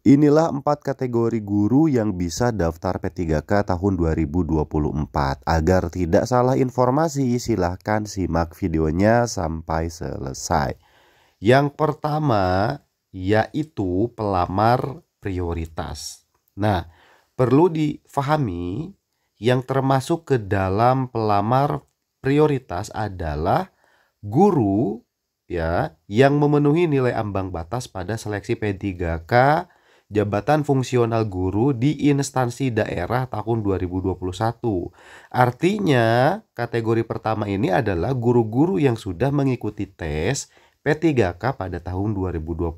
Inilah 4 kategori guru yang bisa daftar P3K tahun 2024. Agar tidak salah informasi, silahkan simak videonya sampai selesai. Yang pertama yaitu pelamar prioritas. Nah, perlu difahami yang termasuk ke dalam pelamar prioritas adalah guru ya yang memenuhi nilai ambang batas pada seleksi P3K jabatan fungsional guru di instansi daerah tahun 2021. Artinya, kategori pertama ini adalah guru-guru yang sudah mengikuti tes P3K pada tahun 2021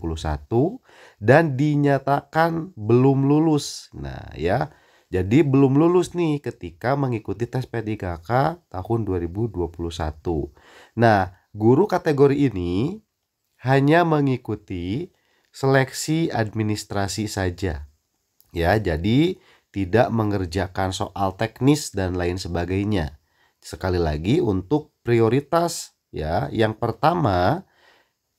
dan dinyatakan belum lulus. Nah, ya. Jadi belum lulus nih ketika mengikuti tes P3K tahun 2021. Nah, guru kategori ini hanya mengikuti seleksi administrasi saja. Ya, jadi tidak mengerjakan soal teknis dan lain sebagainya. Sekali lagi untuk prioritas ya, yang pertama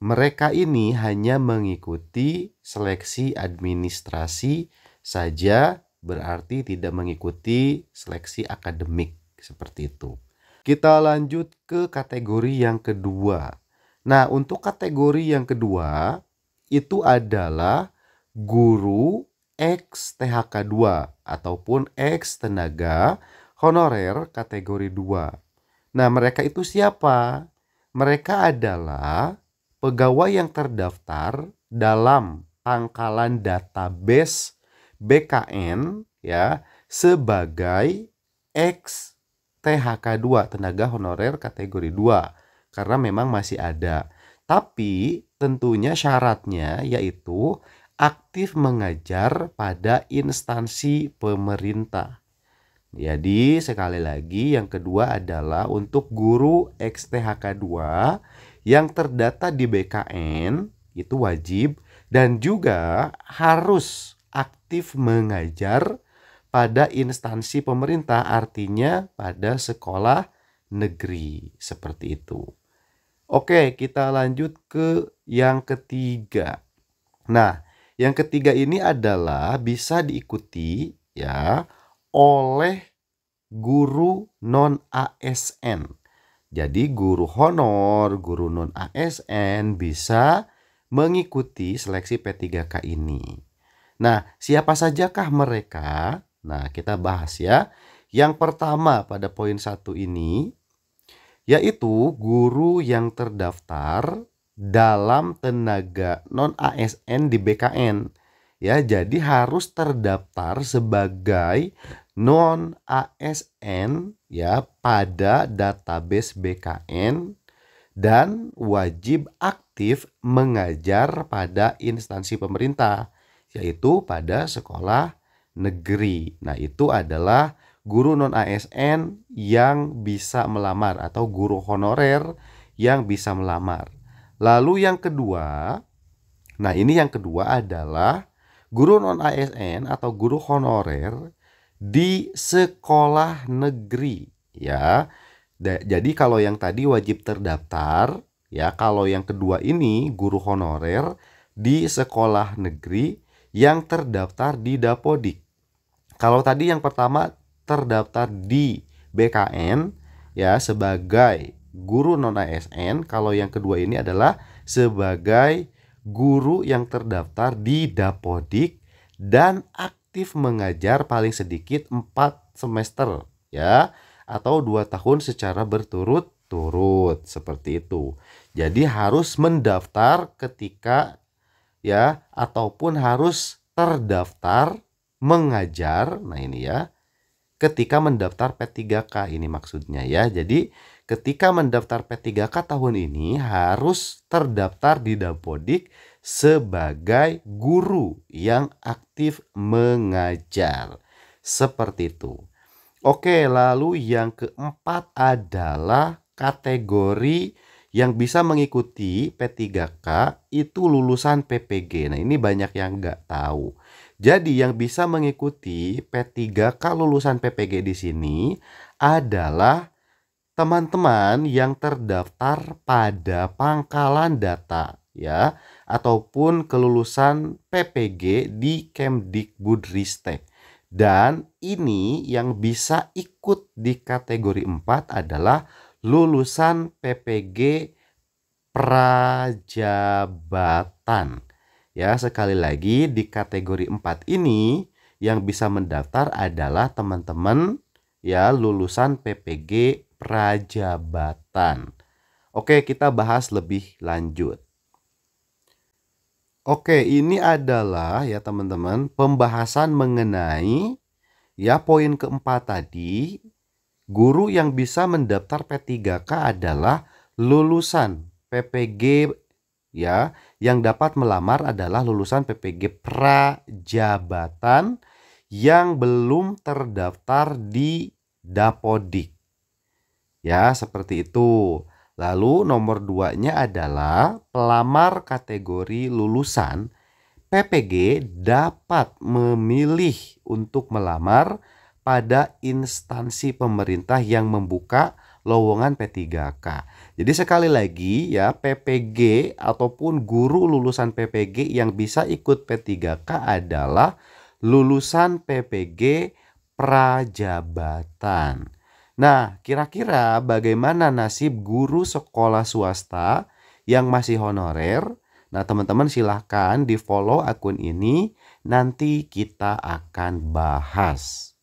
mereka ini hanya mengikuti seleksi administrasi saja, berarti tidak mengikuti seleksi akademik seperti itu. Kita lanjut ke kategori yang kedua. Nah, untuk kategori yang kedua itu adalah guru ex THK 2 ataupun ex tenaga honorer kategori 2. Nah, mereka itu siapa? Mereka adalah pegawai yang terdaftar dalam pangkalan database BKN ya sebagai ex THK 2 tenaga honorer kategori 2 karena memang masih ada. Tapi tentunya syaratnya yaitu aktif mengajar pada instansi pemerintah. Jadi sekali lagi yang kedua adalah untuk guru ex-THK 2 yang terdata di BKN itu wajib dan juga harus aktif mengajar pada instansi pemerintah, artinya pada sekolah negeri seperti itu. Oke, kita lanjut ke yang ketiga. Nah, yang ketiga ini adalah bisa diikuti ya oleh guru non ASN. Jadi guru honor, guru non ASN bisa mengikuti seleksi P3K ini. Nah, siapa sajakah mereka? Nah, kita bahas ya. Yang pertama pada poin 1 ini yaitu guru yang terdaftar dalam tenaga non ASN di BKN. Ya, jadi harus terdaftar sebagai non ASN ya pada database BKN dan wajib aktif mengajar pada instansi pemerintah yaitu pada sekolah negeri. Nah, itu adalah guru non ASN yang bisa melamar atau guru honorer yang bisa melamar. Lalu yang kedua, nah ini yang kedua adalah guru non ASN atau guru honorer di sekolah negeri ya. Jadi kalau yang tadi wajib terdaftar ya, kalau yang kedua ini guru honorer di sekolah negeri yang terdaftar di Dapodik. Kalau tadi yang pertama terdaftar di BKN ya sebagai guru non ASN, kalau yang kedua ini adalah sebagai guru yang terdaftar di Dapodik dan aktif mengajar paling sedikit 4 semester ya atau 2 tahun secara berturut-turut seperti itu. Jadi harus mendaftar ketika ya ataupun harus terdaftar mengajar. Nah, ini ya. Ketika mendaftar P3K ini maksudnya ya. Jadi ketika mendaftar P3K tahun ini harus terdaftar di Dapodik sebagai guru yang aktif mengajar. Seperti itu. Oke, lalu yang keempat adalah kategori yang bisa mengikuti P3K itu lulusan PPG. Nah, ini banyak yang nggak tahu. Jadi yang bisa mengikuti P3K lulusan PPG di sini adalah teman-teman yang terdaftar pada pangkalan data ya ataupun kelulusan PPG di Kemdikbudristek. Dan ini yang bisa ikut di kategori 4 adalah lulusan PPG prajabatan. Ya, sekali lagi di kategori 4 ini yang bisa mendaftar adalah teman-teman ya lulusan PPG prajabatan. Oke, kita bahas lebih lanjut. Oke, ini adalah ya teman-teman pembahasan mengenai ya poin keempat tadi. Guru yang bisa mendaftar P3K adalah lulusan PPG ya, yang dapat melamar adalah lulusan PPG prajabatan yang belum terdaftar di Dapodik. Ya, seperti itu. Lalu nomor 2-nya adalah pelamar kategori lulusan PPG dapat memilih untuk melamar pada instansi pemerintah yang membuka lowongan P3K. Jadi sekali lagi ya, PPG ataupun guru lulusan PPG yang bisa ikut P3K adalah lulusan PPG prajabatan. Nah, kira-kira bagaimana nasib guru sekolah swasta yang masih honorer? Nah, teman-teman silahkan di follow akun ini, nanti kita akan bahas.